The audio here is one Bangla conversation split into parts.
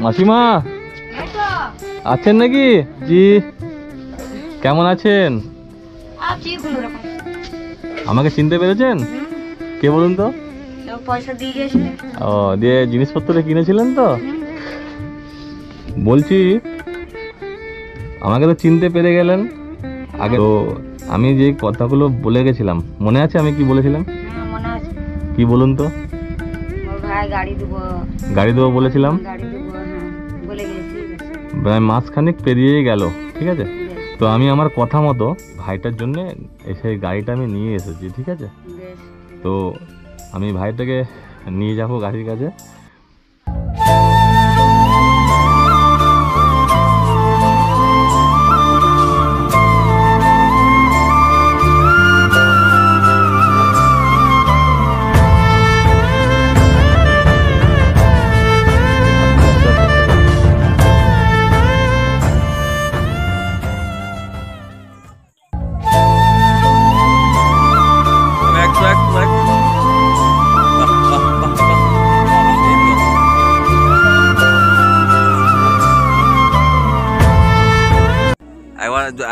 মাসিমা আছেন নাকি? জি, কেমন আছেন? আমাকে চিনতে পেরেছেন? কে বলুন তো? পয়সা দিয়ে গেছিলেন। ও, দিয়ে জিনিসপত্র কিনেছিলেন তো? বলছি আমাকে তো চিনতে পেরে গেলেন আগে। তো আমি যে কথাগুলো বলে গেছিলাম মনে আছে আমি কি বলেছিলাম? মনে আছে। কি বলুন তো? ওর ভাই গাড়ি দেবো। গাড়ি দেবো বলেছিলাম। গাড়ি দেবো, হ্যাঁ বলে গেছি। প্রায় মাসখানেক পেরিয়েই গেল, ঠিক আছে? তো আমি আমার কথা মতো ভাইটার জন্য সেই গাড়িটা আমি নিয়ে এসেছি, ঠিক আছে? তো আমি ভাইটাকে নিয়ে যাবো গাড়ির কাছে।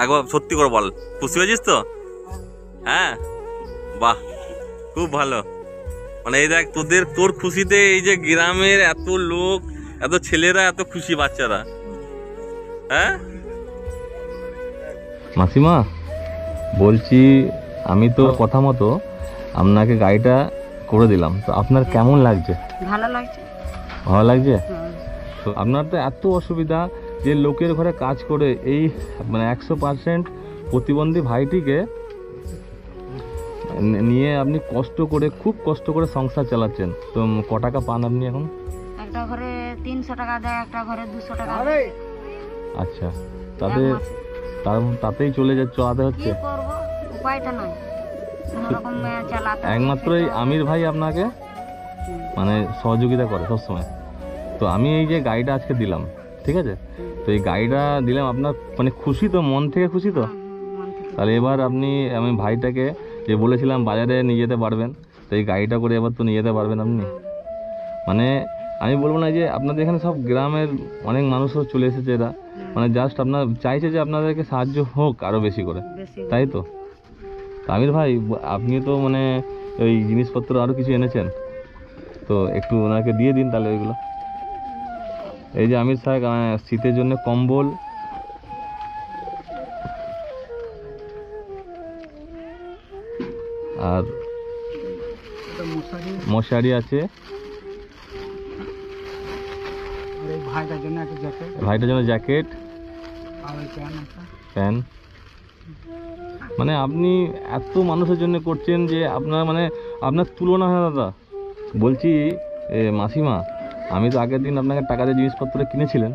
একবার সত্যি করে বল, খুশি হয়েছিস তো? হ্যাঁ, বাহ, খুব ভালো। মানে এই দেখ, তোর খুশিতে এই যে গ্রামের এত লোক, এত ছেলেরা, এত খুশি বাচ্চারা। হ্যাঁ মাসিমা, বলছি আমি তো কথা মতো আপনাকে গাড়িটা করে দিলাম, তো আপনার কেমন লাগছে? ভালো লাগছে। ভালো লাগছে? তো আপনার তো এত অসুবিধা যে লোকের ঘরে কাজ করে এই মানে 100% প্রতিবন্ধী ভাইটিকে নিয়ে আপনি কষ্ট করে, খুব কষ্ট করে সংসার চালাচ্ছেন। তো ক টাকা পান আপনি এখন? একটা ঘরে 300 টাকা দেয়, একটা ঘরে 200 টাকা। আচ্ছা, তাতেই চলাতে হচ্ছে। কি করব, উপায়টা নাই, কোনোরকম চালাতে। একমাত্র এই আমির ভাই আপনাকে মানে সহযোগিতা করে সবসময়। তো আমি এই যে গাড়িটা আজকে দিলাম, ঠিক আছে? তো এই গাড়িটা দিলাম, আপনার মানে খুশি তো? মন থেকে খুশি তো? তাহলে এবার আমি ভাইটাকে যে বলেছিলাম বাজারে নিয়ে যেতে পারবেন, তো এই গাড়িটা করে এবার তো নিয়ে যেতে পারবেন আপনি। মানে আমি বলবো না যে আপনাদের এখানে সব গ্রামের অনেক মানুষও চলে এসেছে, এরা মানে জাস্ট আপনার চাইছে যে আপনাদেরকে সাহায্য হোক আরও বেশি করে, তাই তো? আমির ভাই, আপনি তো মানে ওই জিনিসপত্র আরও কিছু এনেছেন, তো একটু ওনাকে দিয়ে দিন তাহলে ওইগুলো। এই যে আমির সাহেব, শীতের জন্য কম্বল, আর মশারি আছে, ভাইটার জন্য জ্যাকেট, প্যান। মানে আপনি এত মানুষের জন্য করছেন যে আপনার তুলনা হয় দাদা। বলছি মাসিমা, আমি তো আগের দিন আপনাকে টাকা দিয়ে জিনিসপত্র কিনেছিলেন,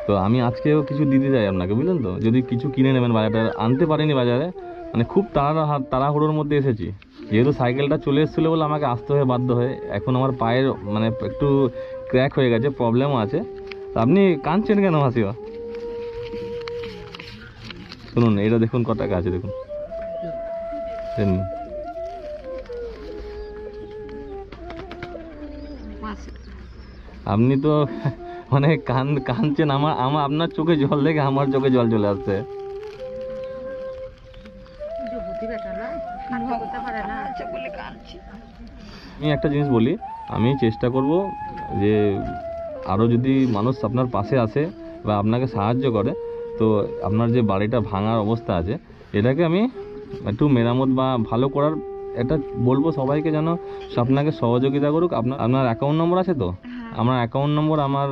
তো আমি আজকেও কিছু দিতে চাই আপনাকে, বুঝলেন তো? যদি কিছু কিনে নেবেন, বাজারটা আনতে পারিনি বাজারে, মানে খুব তাড়াহুড়োর মধ্যে এসেছি, যেহেতু সাইকেলটা চলে এসেছিলো বলে আমাকে আসতে হয়ে বাধ্য হয়ে। এখন আমার পায়ের মানে একটু ক্র্যাক হয়ে গেছে, প্রবলেমও আছে। আপনি কাঁদছেন কেন মাসিমা? শুনুন, এটা দেখুন কত টাকা আছে, দেখুন। আপনি তো মানে কাঁদছেন, আপনার চোখে জল দেখে আমার চোখে জল চলে আসছে। আমি একটা জিনিস বলি, আমি চেষ্টা করব যে আরও যদি মানুষ আপনার পাশে আসে বা আপনাকে সাহায্য করে, তো আপনার যে বাড়িটা ভাঙার অবস্থা আছে, এটাকে আমি একটু মেরামত বা ভালো করার এটা বলবো সবাইকে, যেন আপনাকে সহযোগিতা করুক। আপনার অ্যাকাউন্ট নম্বর আছে তো? আমার অ্যাকাউন্ট নম্বর আমার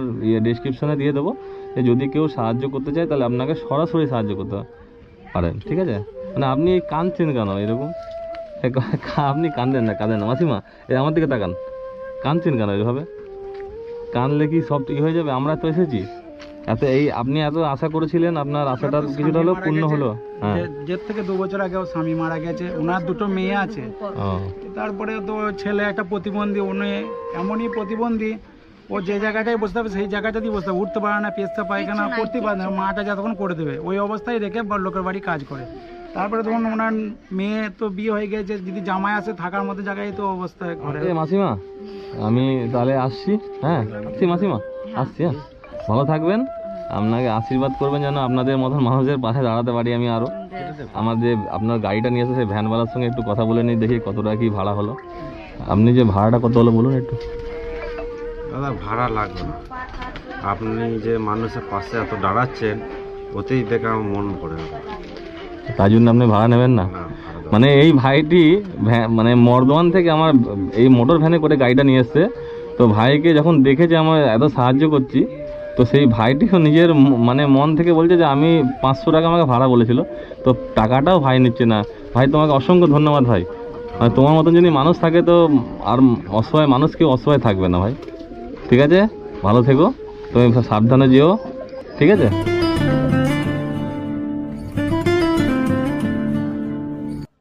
ডেসক্রিপশনে দিয়ে দেবো, যে যদি কেউ সাহায্য করতে চায় তাহলে আপনাকে সরাসরি সাহায্য করতে পারেন, ঠিক আছে? মানে আপনি কাঁদছেন কেন এরকম? আপনি কাঁদেন না মাসিমা, আমার দিকে তাকান। কাঁদছেন কেন এভাবে? কাঁদলে কি সব ঠিক হয়ে যাবে? আমরা তো এসেছি, আপনি এত আশা করেছিলেন, আপনার আশাটা কিছুটা হলেও পূর্ণ হলো। হ্যাঁ, যে থেকে 2 বছর আগে স্বামী মারা গেছে, ওনার 2টো মেয়ে আছে, তারপরে তো ছেলে একটা প্রতিবন্ধী, উনি এমনই প্রতিবন্ধী, ও যে জায়গাটায় বসতে হবে সেই জায়গাটাতেই বসতে হবে, উঠতে পারে না, পেশা পায়খানা করতে পারে না, মাটা যতক্ষণ করে দেবে ওই অবস্থায় রেখে লোকের বাড়ি কাজ করে। তারপরে তখন ওনার মেয়ে তো বিয়ে হয়ে গেছে, যদি জামাই আসে থাকার মতো জায়গায় তো অবস্থায় ঘরে। মাসিমা, আমি তাহলে আসছি। হ্যাঁ, আসছি মাসিমা, আসছি। হ্যাঁ, ভালো থাকবেন, আপনাকে আশীর্বাদ করবেন যেন আপনাদের মতন মানুষের পাশে দাঁড়াতে পারি আমি আরও। আমার যে আপনার গাড়িটা নিয়ে এসে সেই ভ্যানওয়ালার সঙ্গে একটু কথা বলে নিই, দেখি কত টাকা কী ভাড়া হলো। আপনি যে ভাড়াটা কত হলো বলুন একটু। দাদা ভাড়া লাগবে না, আপনি যে মানুষের পাশে এত দাঁড়াচ্ছেন ওতেই দেখে আমার মন পড়ে না। তাই জন্য আপনি ভাড়া নেবেন না? না, ভাড়া দেবো মানে এই ভাইটি মানে মর্দওয়ান থেকে আমার এই মোটর ভ্যানে করে গাড়িটা নিয়ে এসছে। তো ভাইকে যখন দেখেছে আমার এত সাহায্য করছি, তো সেই ভাইটিও নিজের মানে মন থেকে বলছে যে আমি 500 টাকা আমাকে ভাড়া বলেছিল, তো টাকাটাও ভাই নিচ্ছে না। ভাই তোমাকে অসংখ্য ধন্যবাদ ভাই। মানে তোমার মতন যদি মানুষ থাকে তো আর অসহায় মানুষ কেউ অসহায় থাকবে না ভাই। ঠিক আছে, ভালো থেকো, তুমি সাবধানে যেও, ঠিক আছে।